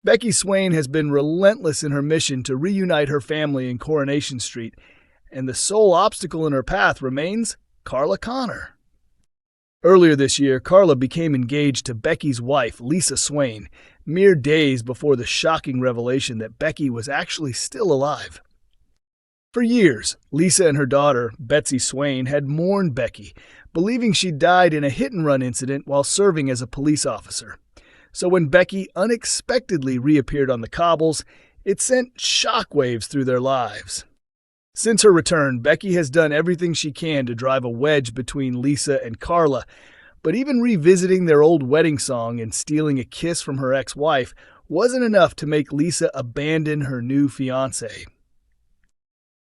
Becky Swain has been relentless in her mission to reunite her family in Coronation Street, and the sole obstacle in her path remains Carla Connor. Earlier this year, Carla became engaged to Becky's wife, Lisa Swain, mere days before the shocking revelation that Becky was actually still alive. For years, Lisa and her daughter, Betsy Swain, had mourned Becky, believing she died in a hit-and-run incident while serving as a police officer. So when Becky unexpectedly reappeared on the cobbles, it sent shockwaves through their lives. Since her return, Becky has done everything she can to drive a wedge between Lisa and Carla, but even revisiting their old wedding song and stealing a kiss from her ex-wife wasn't enough to make Lisa abandon her new fiancé.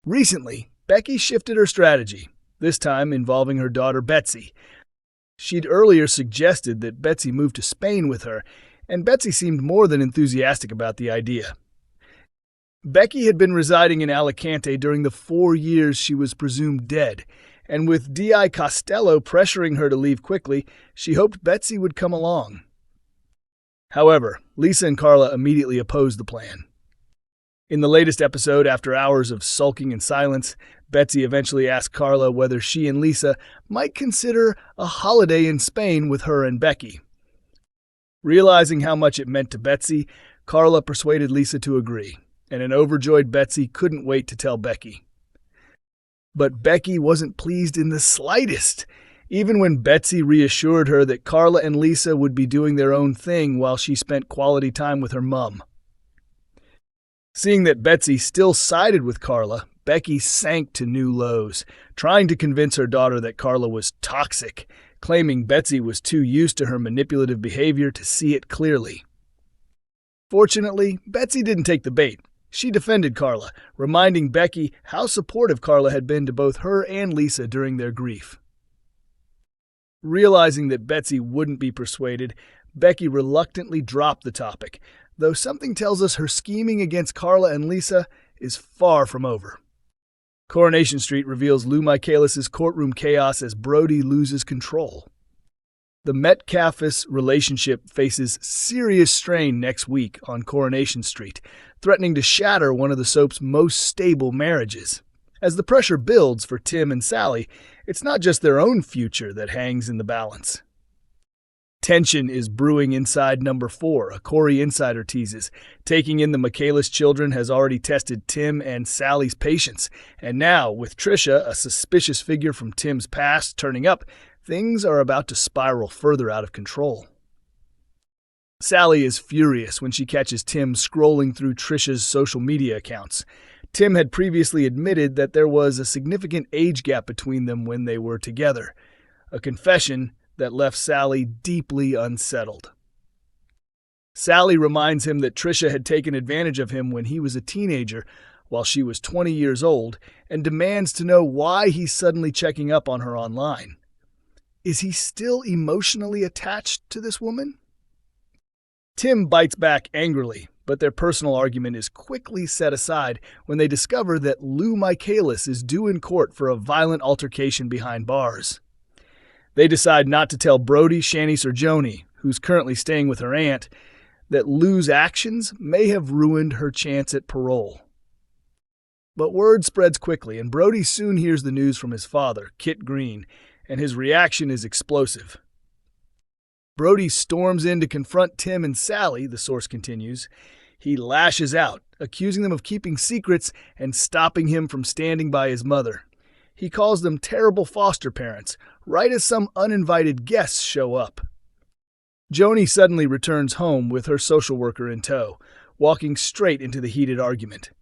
Recently, Becky shifted her strategy, this time involving her daughter Betsy. She'd earlier suggested that Betsy move to Spain with her, and Betsy seemed more than enthusiastic about the idea. Becky had been residing in Alicante during the 4 years she was presumed dead, and with D.I. Costello pressuring her to leave quickly, she hoped Betsy would come along. However, Lisa and Carla immediately opposed the plan. In the latest episode, after hours of sulking and silence, Betsy eventually asked Carla whether she and Lisa might consider a holiday in Spain with her and Becky. Realizing how much it meant to Betsy, Carla persuaded Lisa to agree, and an overjoyed Betsy couldn't wait to tell Becky. But Becky wasn't pleased in the slightest, even when Betsy reassured her that Carla and Lisa would be doing their own thing while she spent quality time with her mum. Seeing that Betsy still sided with Carla, Becky sank to new lows, trying to convince her daughter that Carla was toxic, claiming Betsy was too used to her manipulative behavior to see it clearly. Fortunately, Betsy didn't take the bait. She defended Carla, reminding Becky how supportive Carla had been to both her and Lisa during their grief. Realizing that Betsy wouldn't be persuaded, Becky reluctantly dropped the topic, though something tells us her scheming against Carla and Lisa is far from over. Coronation Street reveals Lou Michaelis' courtroom chaos as Brody loses control. The Metcalfes relationship faces serious strain next week on Coronation Street, threatening to shatter one of the soap's most stable marriages. As the pressure builds for Tim and Sally, it's not just their own future that hangs in the balance. Tension is brewing inside number 4, a Corrie insider teases. Taking in the Michaelis children has already tested Tim and Sally's patience, and now, with Trisha, a suspicious figure from Tim's past, turning up, things are about to spiral further out of control. Sally is furious when she catches Tim scrolling through Trisha's social media accounts. Tim had previously admitted that there was a significant age gap between them when they were together, a confession that left Sally deeply unsettled. Sally reminds him that Trisha had taken advantage of him when he was a teenager while she was 20 years old and demands to know why he's suddenly checking up on her online. Is he still emotionally attached to this woman? Tim bites back angrily, but their personal argument is quickly set aside when they discover that Lou Michaelis is due in court for a violent altercation behind bars. They decide not to tell Brody, Shanice, or Joni, who's currently staying with her aunt, that Lou's actions may have ruined her chance at parole. But word spreads quickly, and Brody soon hears the news from his father, Kit Green, and his reaction is explosive. Brody storms in to confront Tim and Sally, the source continues. He lashes out, accusing them of keeping secrets and stopping him from standing by his mother. He calls them terrible foster parents, right as some uninvited guests show up. Joni suddenly returns home with her social worker in tow, walking straight into the heated argument.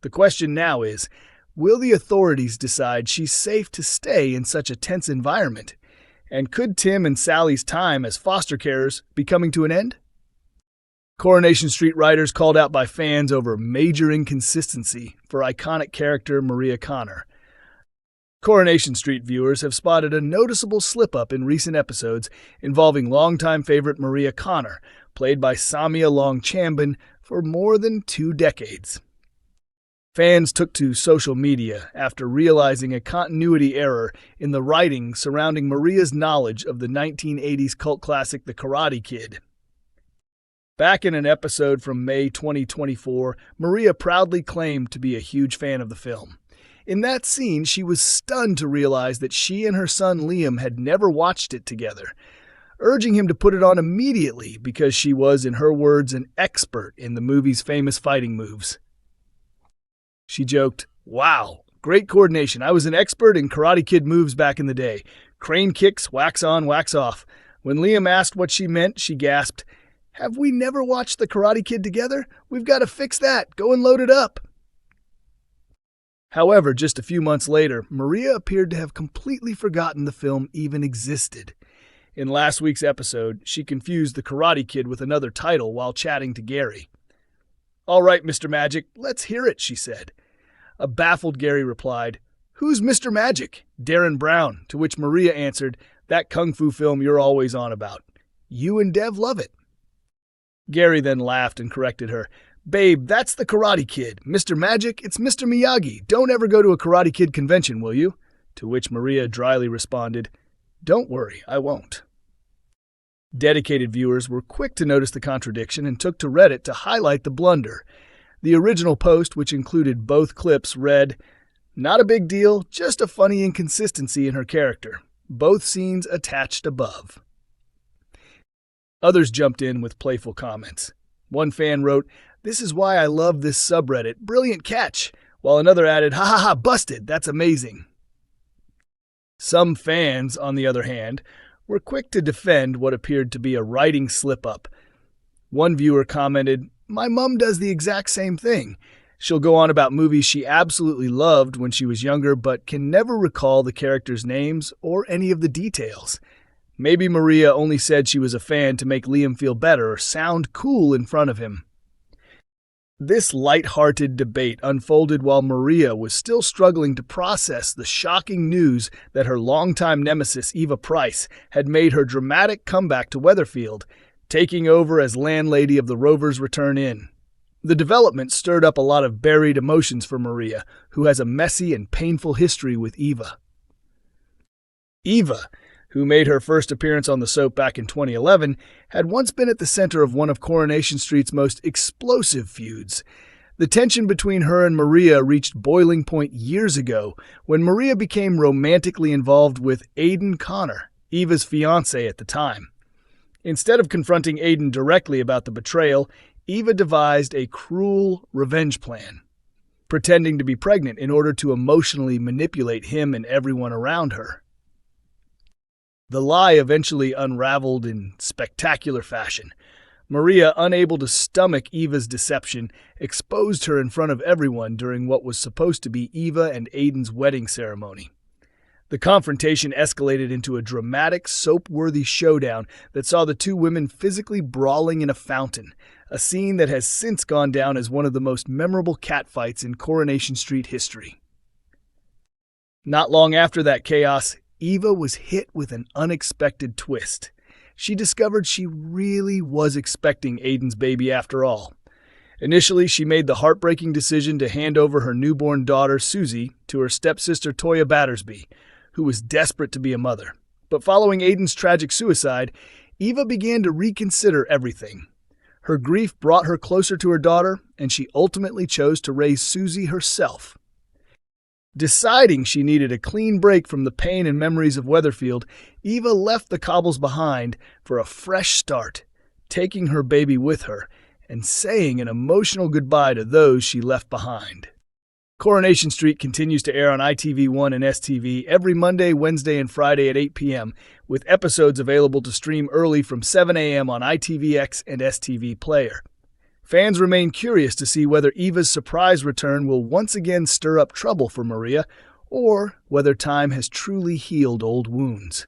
The question now is, will the authorities decide she's safe to stay in such a tense environment? And could Tim and Sally's time as foster carers be coming to an end? Coronation Street writers called out by fans over major inconsistency for iconic character Maria Connor. Coronation Street viewers have spotted a noticeable slip-up in recent episodes involving longtime favorite Maria Connor, played by Samia Long-Chambin for more than 2 decades. Fans took to social media after realizing a continuity error in the writing surrounding Maria's knowledge of the 1980s cult classic The Karate Kid. Back in an episode from May 2024, Maria proudly claimed to be a huge fan of the film. In that scene, she was stunned to realize that she and her son Liam had never watched it together, urging him to put it on immediately because she was, in her words, an expert in the movie's famous fighting moves. She joked, "Wow, great coordination. I was an expert in Karate Kid moves back in the day. Crane kicks, wax on, wax off." When Liam asked what she meant, she gasped, "Have we never watched the Karate Kid together? We've got to fix that. Go and load it up." However, just a few months later, Maria appeared to have completely forgotten the film even existed. In last week's episode, she confused the Karate Kid with another title while chatting to Gary. "All right, Mr. Magic, let's hear it," she said. A baffled Gary replied, "Who's Mr. Magic?" "Darren Brown," to which Maria answered, "That kung fu film you're always on about. You and Dev love it." Gary then laughed and corrected her. "Babe, that's the Karate Kid. Mr. Magic, it's Mr. Miyagi. Don't ever go to a Karate Kid convention, will you?" To which Maria dryly responded, "Don't worry, I won't." Dedicated viewers were quick to notice the contradiction and took to Reddit to highlight the blunder. The original post, which included both clips, read, "Not a big deal, just a funny inconsistency in her character. Both scenes attached above." Others jumped in with playful comments. One fan wrote, "This is why I love this subreddit. Brilliant catch," while another added, "Ha ha ha, busted, that's amazing." Some fans, on the other hand, were quick to defend what appeared to be a writing slip-up. One viewer commented, "My mom does the exact same thing. She'll go on about movies she absolutely loved when she was younger but can never recall the characters' names or any of the details. Maybe Maria only said she was a fan to make Liam feel better or sound cool in front of him." This light-hearted debate unfolded while Maria was still struggling to process the shocking news that her longtime nemesis Eva Price had made her dramatic comeback to Weatherfield, taking over as landlady of the Rovers Return Inn. The development stirred up a lot of buried emotions for Maria, who has a messy and painful history with Eva. Eva, who made her first appearance on the soap back in 2011, had once been at the center of one of Coronation Street's most explosive feuds. The tension between her and Maria reached boiling point years ago when Maria became romantically involved with Aidan Connor, Eva's fiancé at the time. Instead of confronting Aidan directly about the betrayal, Eva devised a cruel revenge plan, pretending to be pregnant in order to emotionally manipulate him and everyone around her. The lie eventually unraveled in spectacular fashion. Maria, unable to stomach Eva's deception, exposed her in front of everyone during what was supposed to be Eva and Aidan's wedding ceremony. The confrontation escalated into a dramatic, soap-worthy showdown that saw the two women physically brawling in a fountain, a scene that has since gone down as one of the most memorable catfights in Coronation Street history. Not long after that chaos, Eva was hit with an unexpected twist. She discovered she really was expecting Aidan's baby after all. Initially, she made the heartbreaking decision to hand over her newborn daughter, Susie, to her stepsister, Toya Battersby, who was desperate to be a mother. But following Aidan's tragic suicide, Eva began to reconsider everything. Her grief brought her closer to her daughter, and she ultimately chose to raise Susie herself. Deciding she needed a clean break from the pain and memories of Weatherfield, Eva left the cobbles behind for a fresh start, taking her baby with her and saying an emotional goodbye to those she left behind. Coronation Street continues to air on ITV1 and STV every Monday, Wednesday, and Friday at 8 p.m., with episodes available to stream early from 7 a.m. on ITVX and STV Player. Fans remain curious to see whether Eva's surprise return will once again stir up trouble for Maria, or whether time has truly healed old wounds.